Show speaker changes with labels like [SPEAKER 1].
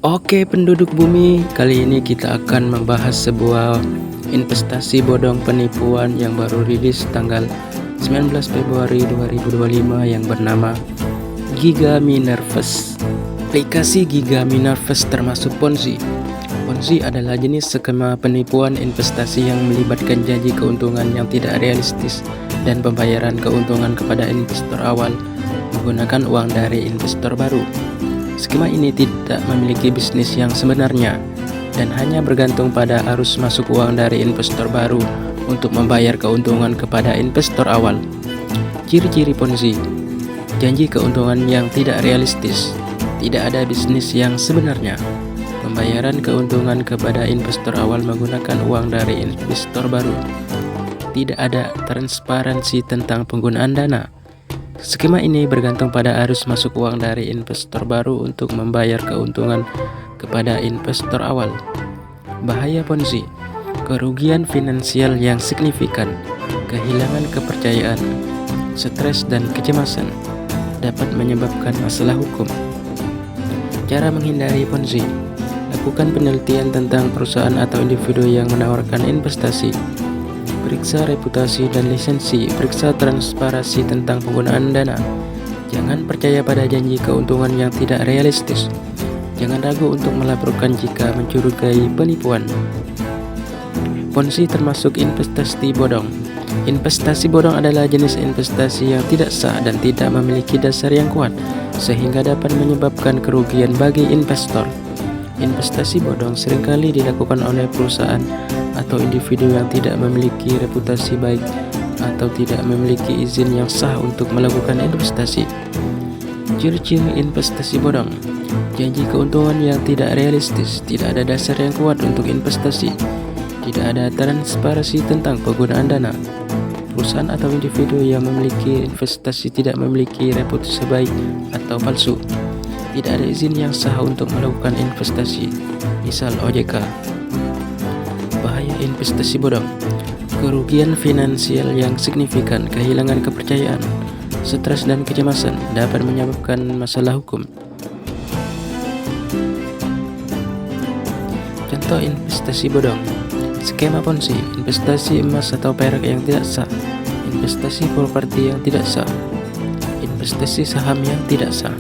[SPEAKER 1] Oke penduduk bumi, kali ini kita akan membahas sebuah investasi bodong penipuan yang baru rilis tanggal 19 Februari 2025 yang bernama Giga Minervest. Aplikasi Giga Minervest termasuk Ponzi. Ponzi adalah jenis skema penipuan investasi yang melibatkan janji keuntungan yang tidak realistis dan pembayaran keuntungan kepada investor awal menggunakan uang dari investor baru. Skema ini tidak memiliki bisnis yang sebenarnya dan hanya bergantung pada arus masuk uang dari investor baru untuk membayar keuntungan kepada investor awal. Ciri-ciri Ponzi: janji keuntungan yang tidak realistis, tidak ada bisnis yang sebenarnya, pembayaran keuntungan kepada investor awal menggunakan uang dari investor baru, tidak ada transparansi tentang penggunaan dana. Skema ini bergantung pada arus masuk uang dari investor baru untuk membayar keuntungan kepada investor awal. Bahaya Ponzi: kerugian finansial yang signifikan, kehilangan kepercayaan, stres dan kecemasan, dapat menyebabkan masalah hukum. Cara menghindari Ponzi: lakukan penelitian tentang perusahaan atau individu yang menawarkan investasi. Periksa reputasi dan lisensi, periksa transparansi tentang penggunaan dana. Jangan percaya pada janji keuntungan yang tidak realistis. Jangan ragu untuk melaporkan jika mencurigai penipuan. Ponzi termasuk investasi bodong. Investasi bodong adalah jenis investasi yang tidak sah dan tidak memiliki dasar yang kuat, sehingga dapat menyebabkan kerugian bagi investor. Investasi bodong seringkali dilakukan oleh perusahaan atau individu yang tidak memiliki reputasi baik atau tidak memiliki izin yang sah untuk melakukan investasi. Ciri-ciri investasi bodong: janji keuntungan yang tidak realistis, tidak ada dasar yang kuat untuk investasi, tidak ada transparansi tentang penggunaan dana. Perusahaan atau individu yang memiliki investasi tidak memiliki reputasi baik atau palsu. Tidak ada izin yang sah untuk melakukan investasi, misal OJK. Bahaya investasi bodong: kerugian finansial yang signifikan, kehilangan kepercayaan, stres dan kecemasan, dapat menyebabkan masalah hukum. Contoh investasi bodong: skema Ponzi, investasi emas atau perak yang tidak sah, investasi properti yang tidak sah, investasi saham yang tidak sah.